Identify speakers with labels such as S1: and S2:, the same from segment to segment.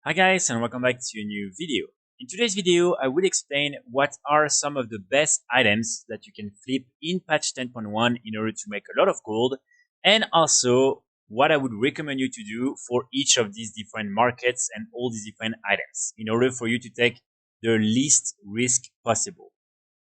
S1: Hi guys, and welcome back to a new video. In today's video, I will explain what are some of the best items that you can flip in patch 10.1 in order to make a lot of gold, and also what I would recommend you to do for each of these different markets and all these different items in order for you to take the least risk possible.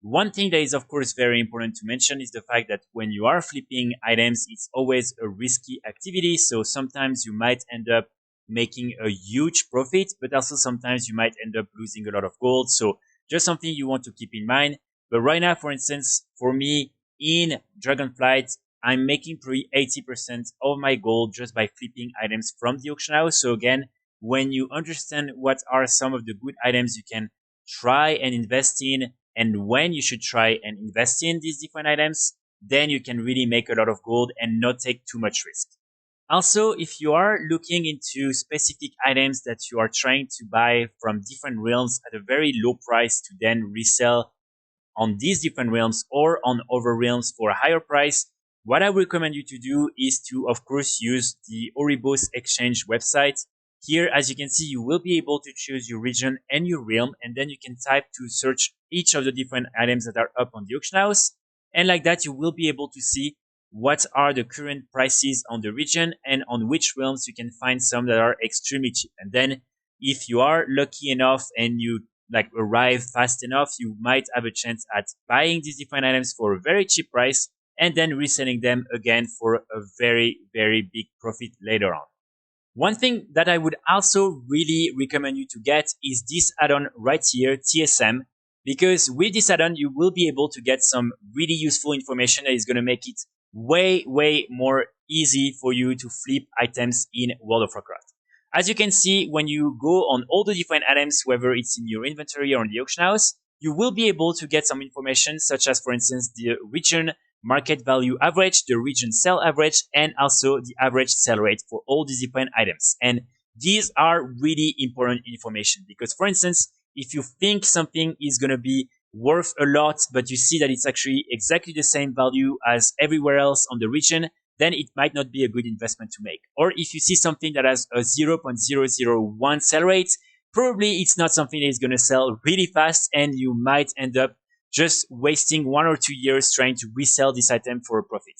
S1: One thing that is of course very important to mention is the fact that when you are flipping items, it's always a risky activity. So sometimes you might end up making a huge profit, but also sometimes you might end up losing a lot of gold. So just something you want to keep in mind. But right now, for instance, for me in Dragonflight, I'm making probably 80% of my gold just by flipping items from the auction house. So again, when you understand what are some of the good items you can try and invest in, and when you should try and invest in these different items, then you can really make a lot of gold and not take too much risk. Also, if you are looking into specific items that you are trying to buy from different realms at a very low price to then resell on these different realms or on other realms for a higher price, what I recommend you to do is to, of course, use the Oribos exchange website. Here, as you can see, you will be able to choose your region and your realm, and then you can type to search each of the different items that are up on the auction house. And like that, you will be able to see what are the current prices on the region and on which realms you can find some that are extremely cheap. And then if you are lucky enough and you arrive fast enough, you might have a chance at buying these different items for a very cheap price and then reselling them again for a very, very big profit later on. One thing that I would also really recommend you to get is this add-on right here, TSM, because with this add-on, you will be able to get some really useful information that is going to make it way, way more easy for you to flip items in World of Warcraft. As you can see, when you go on all the different items, whether it's in your inventory or in the auction house, you will be able to get some information such as, for instance, the region market value average, the region sell average, and also the average sell rate for all these different items. And these are really important information because, for instance, if you think something is going to be worth a lot, but you see that it's actually exactly the same value as everywhere else on the region, then it might not be a good investment to make. Or if you see something that has a 0.001 sell rate, probably it's not something that is going to sell really fast, and you might end up just wasting 1 or 2 years trying to resell this item for a profit.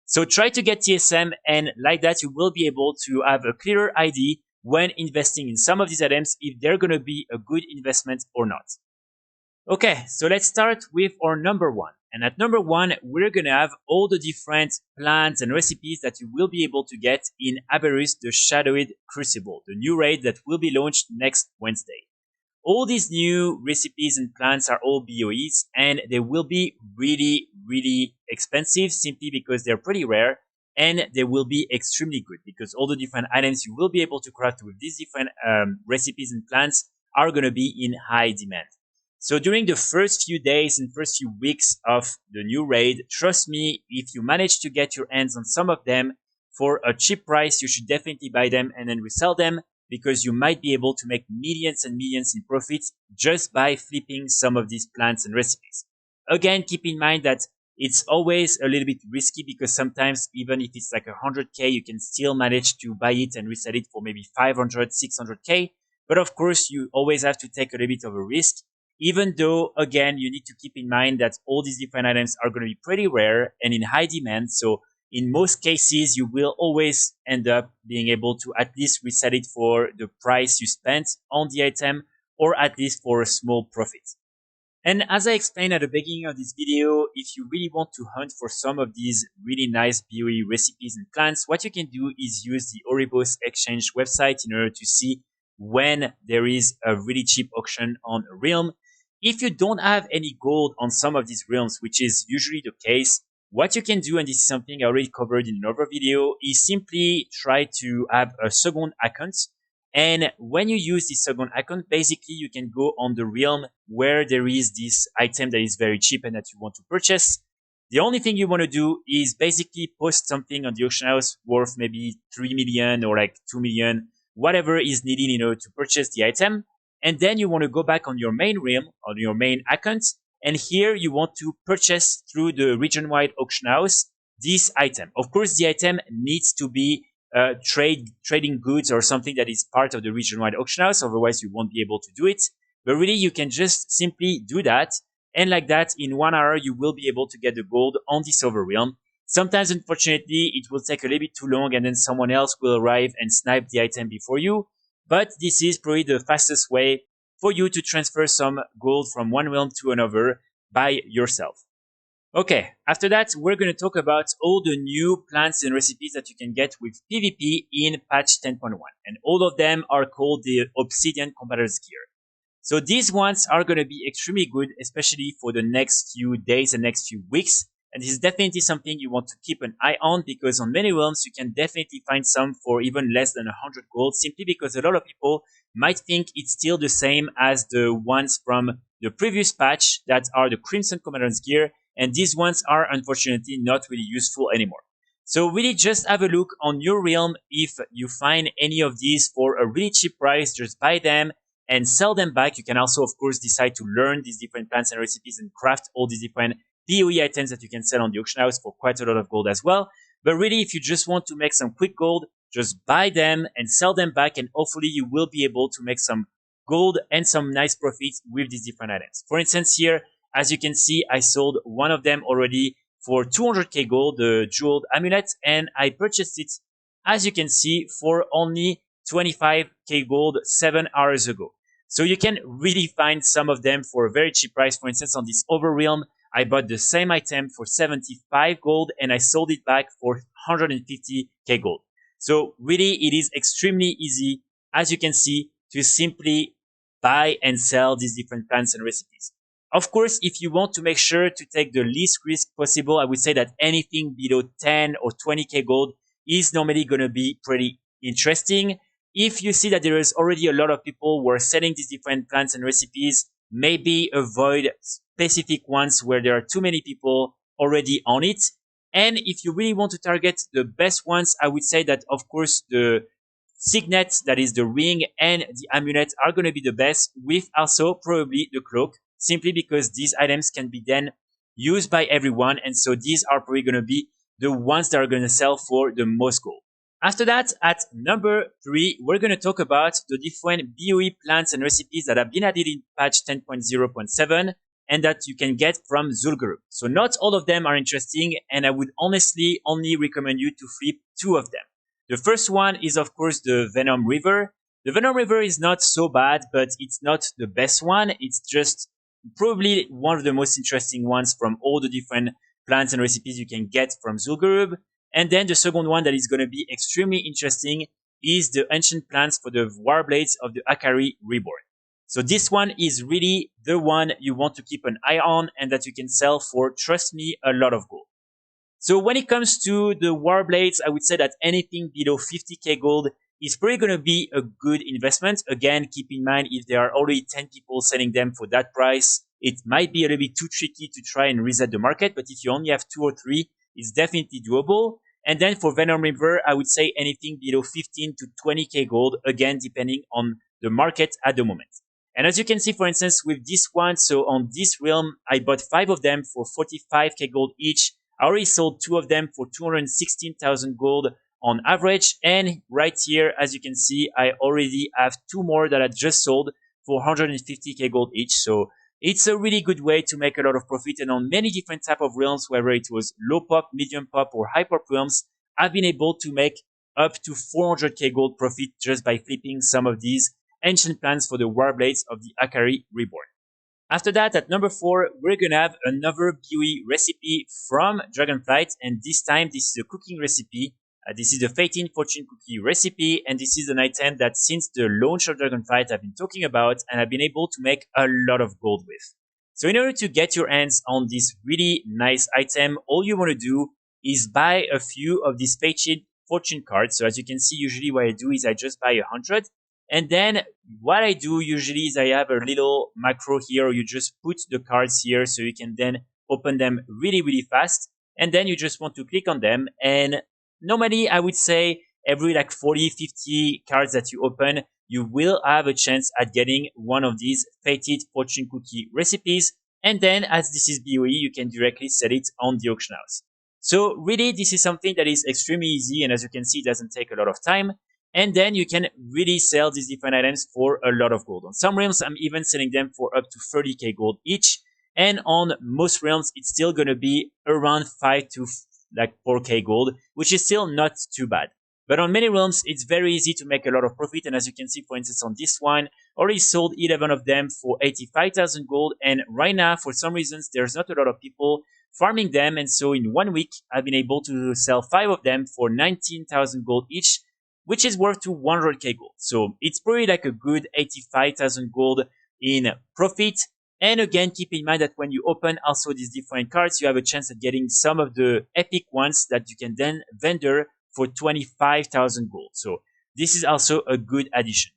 S1: So try to get TSM, and like that you will be able to have a clearer idea when investing in some of these items if they're going to be a good investment or not. Okay, so let's start with our number one. And at number one, we're going to have all the different plants and recipes that you will be able to get in Aberrus, the Shadowed Crucible, the new raid that will be launched next Wednesday. All these new recipes and plants are all BoEs, and they will be really, really expensive simply because they're pretty rare, and they will be extremely good because all the different items you will be able to craft with these different recipes and plants are going to be in high demand. So during the first few days and first few weeks of the new raid, trust me, if you manage to get your hands on some of them for a cheap price, you should definitely buy them and then resell them, because you might be able to make millions and millions in profits just by flipping some of these plants and recipes. Again, keep in mind that it's always a little bit risky because sometimes even if it's like 100k, you can still manage to buy it and resell it for maybe 500, 600k. But of course, you always have to take a little bit of a risk, even though, again, you need to keep in mind that all these different items are going to be pretty rare and in high demand. So in most cases, you will always end up being able to at least resell it for the price you spent on the item, or at least for a small profit. And as I explained at the beginning of this video, if you really want to hunt for some of these really nice BoE recipes and plants, what you can do is use the Oribos exchange website in order to see when there is a really cheap auction on a realm. If you don't have any gold on some of these realms, which is usually the case, what you can do, and this is something I already covered in another video, is simply try to have a second account. And when you use this second account, basically you can go on the realm where there is this item that is very cheap and that you want to purchase. The only thing you want to do is basically post something on the auction house worth maybe 3 million or like 2 million, whatever is needed in order to purchase the item. And then you want to go back on your main realm, on your main account, and here you want to purchase through the region-wide auction house this item. Of course, the item needs to be trading goods or something that is part of the region-wide auction house. Otherwise, you won't be able to do it. But really, you can just simply do that. And like that, in 1 hour, you will be able to get the gold on this overrealm. Sometimes, unfortunately, it will take a little bit too long and then someone else will arrive and snipe the item before you. But this is probably the fastest way for you to transfer some gold from one realm to another by yourself. Okay, after that, we're going to talk about all the new plants and recipes that you can get with PvP in patch 10.1. And all of them are called the Obsidian Combatter's Gear. So these ones are going to be extremely good, especially for the next few days and next few weeks. And this is definitely something you want to keep an eye on, because on many realms, you can definitely find some for even less than 100 gold, simply because a lot of people might think it's still the same as the ones from the previous patch that are the Crimson Combatant's Gear. And these ones are unfortunately not really useful anymore. So really just have a look on your realm. If you find any of these for a really cheap price, just buy them and sell them back. You can also, of course, decide to learn these different plants and recipes and craft all these different BoE items that you can sell on the auction house for quite a lot of gold as well. But really, if you just want to make some quick gold, just buy them and sell them back, and hopefully you will be able to make some gold and some nice profits with these different items. For instance, here, as you can see, I sold one of them already for 200k gold, the jeweled amulet, and I purchased it, as you can see, for only 25k gold 7 hours ago. So you can really find some of them for a very cheap price. For instance, on this overrealm, I bought the same item for 75 gold and I sold it back for 150k gold. So really, it is extremely easy, as you can see, to simply buy and sell these different plants and recipes. Of course, if you want to make sure to take the least risk possible, I would say that anything below 10 or 20k gold is normally going to be pretty interesting. If you see that there is already a lot of people who are selling these different plants and recipes, maybe avoid specific ones where there are too many people already on it. And if you really want to target the best ones, I would say that, of course, the signet, that is the ring, and the amulet are going to be the best, with also probably the cloak, simply because these items can be then used by everyone. And so these are probably going to be the ones that are going to sell for the most gold. After that, at number 3, we're going to talk about the different BoE plants and recipes that have been added in patch 10.0.7 and that you can get from Zul'Gurub. So not all of them are interesting, and I would honestly only recommend you to flip 2 of them. The first one is, of course, the Venom River. The Venom River is not so bad, but it's not the best one. It's just probably one of the most interesting ones from all the different plants and recipes you can get from Zul'Gurub. And then the second one that is going to be extremely interesting is the ancient plants for the Warblades of the Akari Reborn. So this one is really the one you want to keep an eye on and that you can sell for, trust me, a lot of gold. So when it comes to the Warblades, I would say that anything below 50k gold is probably going to be a good investment. Again, keep in mind, if there are already 10 people selling them for that price, it might be a little bit too tricky to try and reset the market. But if you only have 2 or 3, it's definitely doable. And then for Venom River, I would say anything below 15 to 20k gold, again, depending on the market at the moment. And as you can see, for instance, with this one, so on this realm, I bought 5 of them for 45k gold each. I already sold 2 of them for 216,000 gold on average. And right here, as you can see, I already have 2 more that I just sold for 150k gold each. So it's a really good way to make a lot of profit. And on many different type of realms, whether it was low pop, medium pop, or high pop realms, I've been able to make up to 400k gold profit just by flipping some of these ancient plants for the Warblades of the Akari Reborn. After that, at number 4, we're going to have another BoE recipe from Dragonflight. And this time, this is a cooking recipe. This is the Fated Fortune Cookie recipe. And this is an item that since the launch of Dragonflight, I've been talking about and I've been able to make a lot of gold with. So in order to get your hands on this really nice item, all you want to do is buy a few of these Fated Fortune cards. So as you can see, usually what I do is I just buy 100. And then what I do usually is I have a little macro here, or you just put the cards here so you can then open them really, really fast. And then you just want to click on them. And normally I would say every like 40, 50 cards that you open, you will have a chance at getting one of these Fated Fortune Cookie recipes. And then as this is BoE, you can directly sell it on the auction house. So really, this is something that is extremely easy, and as you can see, it doesn't take a lot of time. And then you can really sell these different items for a lot of gold. On some realms, I'm even selling them for up to 30k gold each. And on most realms, it's still going to be around 5 to like 4k gold, which is still not too bad. But on many realms, it's very easy to make a lot of profit. And as you can see, for instance, on this one, already sold 11 of them for 85,000 gold. And right now, for some reasons, there's not a lot of people farming them. And so in 1 week, I've been able to sell 5 of them for 19,000 gold each, which is worth to 100k gold. So it's probably like a good 85,000 gold in profit. And again, keep in mind that when you open also these different cards, you have a chance at getting some of the epic ones that you can then vendor for 25,000 gold. So this is also a good addition.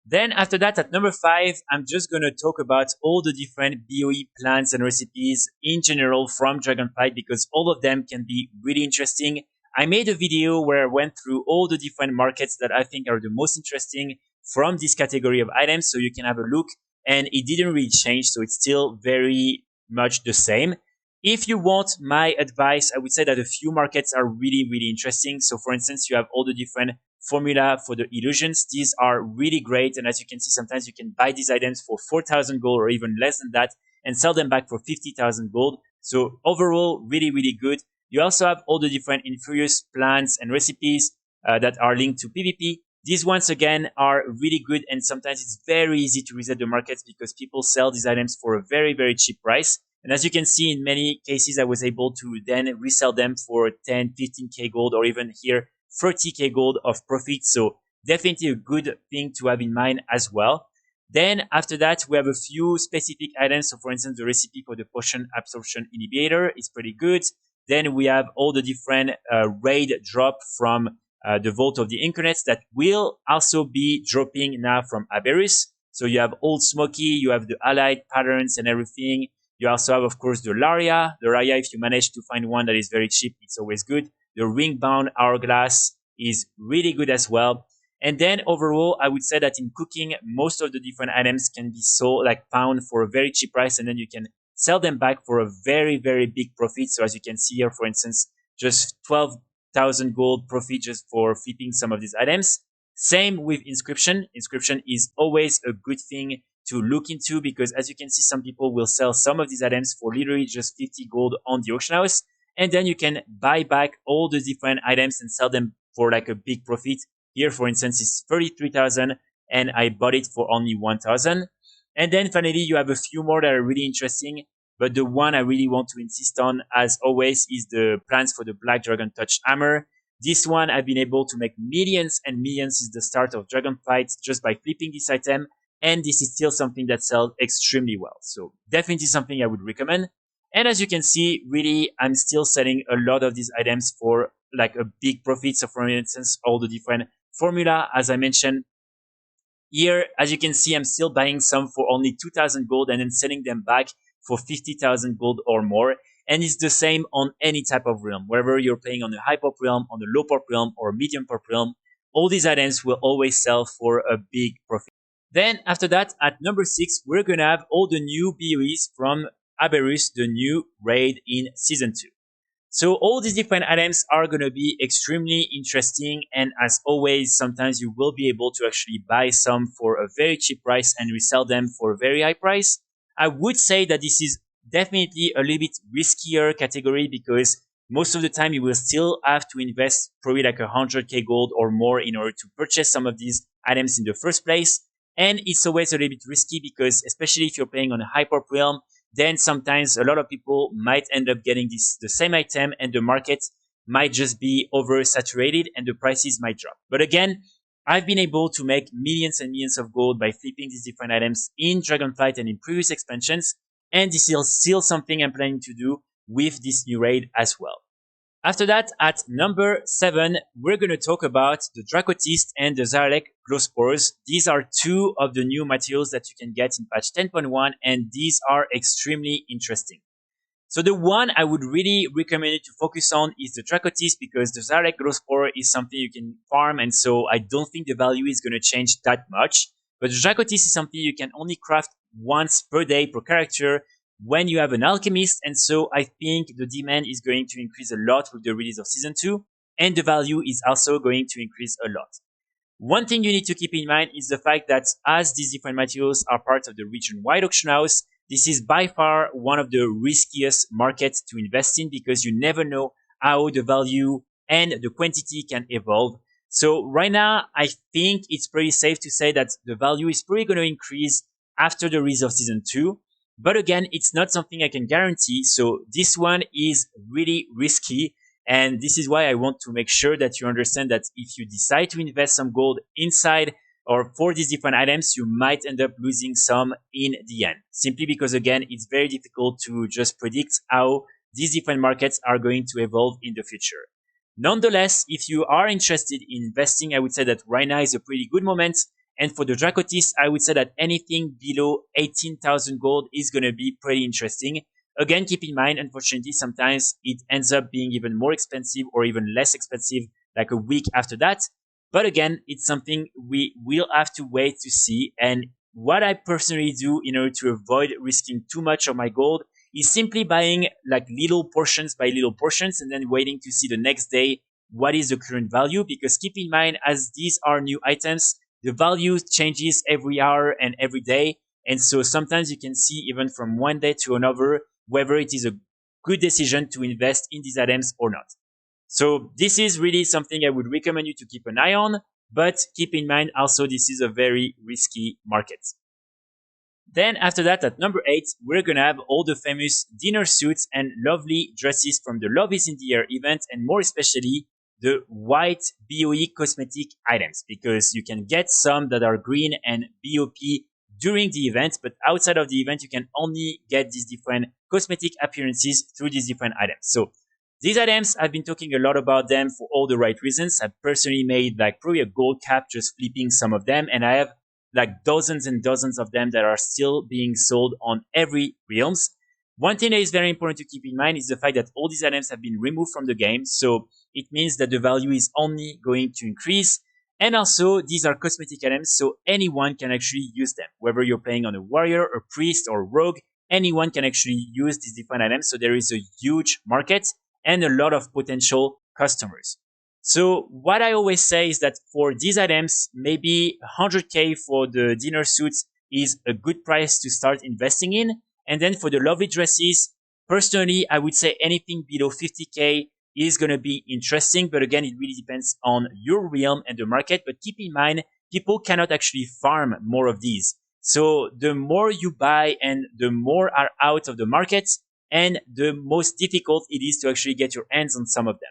S1: Then after that, at number 5, I'm just going to talk about all the different BoE plans and recipes in general from Dragonflight, because all of them can be really interesting. I made a video where I went through all the different markets that I think are the most interesting from this category of items, so you can have a look. And it didn't really change, so it's still very much the same. If you want my advice, I would say that a few markets are really, really interesting. So for instance, you have all the different formula for the illusions. These are really great. And as you can see, sometimes you can buy these items for 4,000 gold or even less than that and sell them back for 50,000 gold. So overall, really, really good. You also have all the different infurious plans and recipes that are linked to PvP. These ones again are really good, and sometimes it's very easy to reset the markets because people sell these items for a very, very cheap price. And as you can see, in many cases, I was able to then resell them for 10, 15k gold, or even here 30k gold of profit. So definitely a good thing to have in mind as well. Then after that, we have a few specific items. So for instance, the recipe for the potion absorption inhibitor is pretty good. Then we have all the different raid drop from the Vault of the Incarnates that will also be dropping now from aberrus. So you have ol'smoky, you have the allied patterns and everything. You also have, of course, the Laria. The Laria, if you manage to find one that is very cheap, it's always good. The ring-bound hourglass is really good as well. And then overall, I would say that in cooking, most of the different items can be sold, like found for a very cheap price, and then you can sell them back for a very, very big profit. So as you can see here, for instance, just 12,000 gold profit just for flipping some of these items. Same with inscription. Inscription is always a good thing to look into, because as you can see, some people will sell some of these items for literally just 50 gold on the auction house. And then you can buy back all the different items and sell them for like a big profit. Here, for instance, it's 33,000 and I bought it for only 1,000. And then finally, you have a few more that are really interesting. But the one I really want to insist on, as always, is the plans for the Black Dragon Touch Hammer. This one, I've been able to make millions and millions since the start of Dragonflight just by flipping this item. And this is still something that sells extremely well. So definitely something I would recommend. And as you can see, really, I'm still selling a lot of these items for like a big profit. So for instance, all the different formula, as I mentioned, here, as you can see, I'm still buying some for only 2,000 gold and then selling them back for 50,000 gold or more. And it's the same on any type of realm, whether you're playing on a high pop realm, on a low pop realm, or a medium pop realm. All these items will always sell for a big profit. Then after that, at number 6, we're going to have all the new BoEs from aberrus, the new raid in Season 2. So all these different items are going to be extremely interesting. And as always, sometimes you will be able to actually buy some for a very cheap price and resell them for a very high price. I would say that this is definitely a little bit riskier category, because most of the time you will still have to invest probably like 100k gold or more in order to purchase some of these items in the first place. And it's always a little bit risky, because especially if you're playing on a high pop realm, then sometimes a lot of people might end up getting the same item, and the market might just be oversaturated and the prices might drop. But again, I've been able to make millions and millions of gold by flipping these different items in Dragonflight and in previous expansions. And this is still something I'm planning to do with this new raid as well. After that, at number 7, we're going to talk about the dracothysts and the Zaralek glowspores. These are two of the new materials that you can get in patch 10.1, and these are extremely interesting. So the one I would really recommend you to focus on is the dracothyst, because the Zaralek glowspore is something you can farm, and so I don't think the value is going to change that much. But the dracothyst is something you can only craft once per day per character, when you have an alchemist. And so I think the demand is going to increase a lot with the release of season 2, and the value is also going to increase a lot. One thing you need to keep in mind is the fact that as these different materials are part of the region-wide auction house, this is by far one of the riskiest markets to invest in, because you never know how the value and the quantity can evolve. So right now, I think it's pretty safe to say that the value is probably going to increase after the release of season 2. But again, it's not something I can guarantee. So this one is really risky. And this is why I want to make sure that you understand that if you decide to invest some gold inside or for these different items, you might end up losing some in the end. Simply because, again, it's very difficult to just predict how these different markets are going to evolve in the future. Nonetheless, if you are interested in investing, I would say that right now is a pretty good moment. And for the dracothysts, I would say that anything below 18,000 gold is going to be pretty interesting. Again, keep in mind, unfortunately, sometimes it ends up being even more expensive or even less expensive like a week after that. But again, it's something we will have to wait to see. And what I personally do in order to avoid risking too much of my gold is simply buying like little portions by little portions and then waiting to see the next day what is the current value. Because keep in mind, as these are new items, the value changes every hour and every day. And so sometimes you can see even from one day to another whether it is a good decision to invest in these items or not. So this is really something I would recommend you to keep an eye on, but keep in mind also this is a very risky market. Then after that, at number 8, we're gonna have all the famous dinner suits and lovely dresses from the Love is in the Air event, and more especially the white BoE cosmetic items, because you can get some that are green and BOP during the event, but outside of the event, you can only get these different cosmetic appearances through these different items. So these items, I've been talking a lot about them for all the right reasons. I've personally made like probably a gold cap just flipping some of them, and I have like dozens and dozens of them that are still being sold on every realms. One thing that is very important to keep in mind is the fact that all these items have been removed from the game, so it means that the value is only going to increase. And also, these are cosmetic items, so anyone can actually use them. Whether you're playing on a warrior, a priest, or rogue, anyone can actually use these different items. So there is a huge market and a lot of potential customers. So what I always say is that for these items, maybe 100k for the dinner suits is a good price to start investing in. And then for the lovely dresses, personally, I would say anything below 50k is going to be interesting. But again, it really depends on your realm and the market. But keep in mind, people cannot actually farm more of these. So the more you buy and the more are out of the market, and the most difficult it is to actually get your hands on some of them.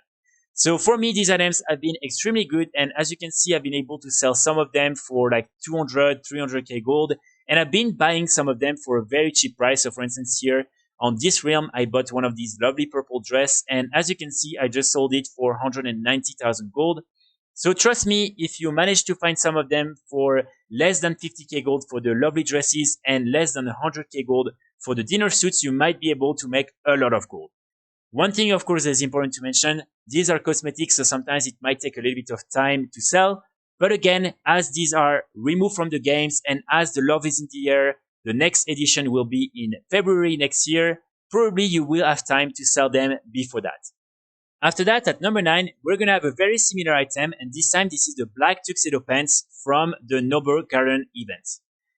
S1: So for me, these items have been extremely good. And as you can see, I've been able to sell some of them for like 200, 300k gold. And I've been buying some of them for a very cheap price. So for instance, here on this realm, I bought one of these lovely purple dress. And as you can see, I just sold it for 190,000 gold. So trust me, if you manage to find some of them for less than 50k gold for the lovely dresses and less than 100k gold for the dinner suits, you might be able to make a lot of gold. One thing, of course, that is important to mention, these are cosmetics, so sometimes it might take a little bit of time to sell. But again, as these are removed from the games and as the Love is in the Air, the next edition will be in February next year, probably you will have time to sell them before that. After that, at number 9, we're going to have a very similar item, and this time this is the black tuxedo pants from the Noble Garden event.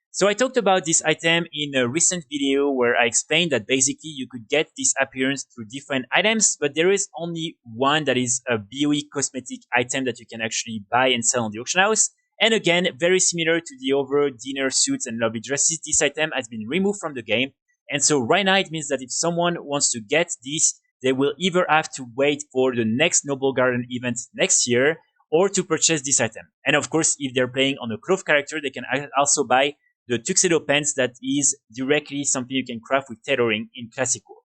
S1: So I talked about this item in a recent video where I explained that basically you could get this appearance through different items, but there is only one that is a BoE cosmetic item that you can actually buy and sell on the auction house. And again, very similar to the other dinner suits and lovely dresses, this item has been removed from the game. And so right now it means that if someone wants to get this, they will either have to wait for the next Noble Garden event next year or to purchase this item. And of course, if they're playing on a cloth character, they can also buy the tuxedo pants that is directly something you can craft with tailoring in Classical.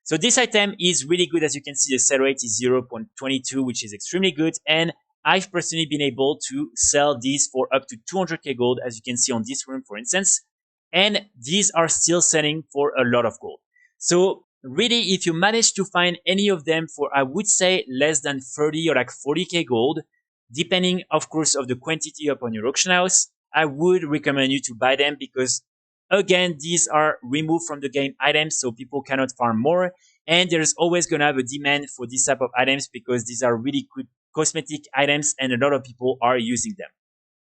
S1: So this item is really good. As you can see, the sell rate is 0.22, which is extremely good. And I've personally been able to sell these for up to 200k gold, as you can see on this room, for instance. And these are still selling for a lot of gold. So really, if you manage to find any of them for, I would say, less than 30 or like 40k gold, depending, of course, of the quantity upon your auction house, I would recommend you to buy them, because Again, these are removed from the game items, so people cannot farm more. And there's always going to have a demand for this type of items because these are really good cosmetic items and a lot of people are using them.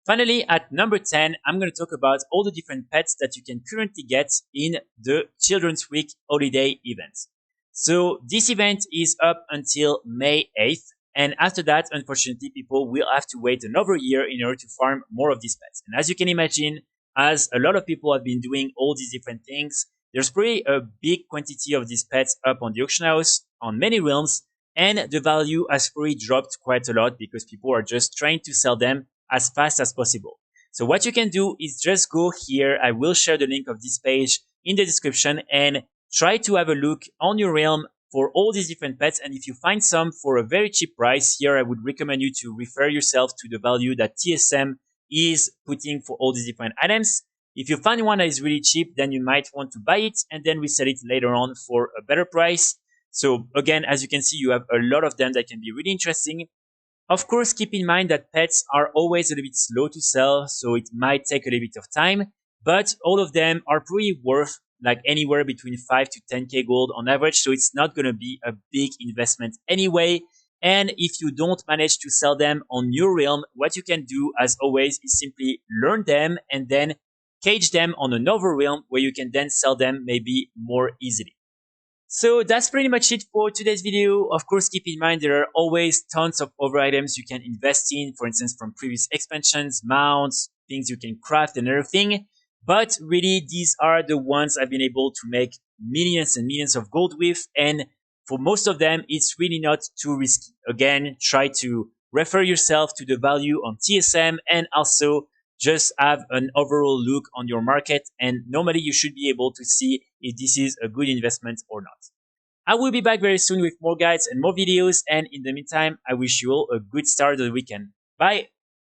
S1: Finally, at number 10, I'm going to talk about all the different pets that you can currently get in the Children's Week holiday event. So this event is up until May 8th. And after that, unfortunately, people will have to wait another year in order to farm more of these pets. And as you can imagine, as a lot of people have been doing all these different things, there's pretty a big quantity of these pets up on the auction house on many realms. And the value has pretty dropped quite a lot because people are just trying to sell them as fast as possible. So what you can do is just go here. I will share the link of this page in the description and try to have a look on your realm for all these different pets. And if you find some for a very cheap price, here I would recommend you to refer yourself to the value that TSM is putting for all these different items. If you find one that is really cheap, then you might want to buy it and then resell it later on for a better price. So again, as you can see, you have a lot of them that can be really interesting. Of course, keep in mind that pets are always a little bit slow to sell, so it might take a little bit of time, but all of them are pretty worth like anywhere between 5 to 10k gold on average, so it's not going to be a big investment anyway. And if you don't manage to sell them on your realm, what you can do as always is simply learn them and then cage them on another realm where you can then sell them maybe more easily. So that's pretty much it for today's video. Of course, keep in mind there are always tons of other items you can invest in, for instance, from previous expansions, mounts, things you can craft and everything. But really, these are the ones I've been able to make millions and millions of gold with. And for most of them, it's really not too risky. Again, try to refer yourself to the value on TSM and also just have an overall look on your market, and normally you should be able to see if this is a good investment or not. I will be back very soon with more guides and more videos, and in the meantime, I wish you all a good start of the weekend. Bye!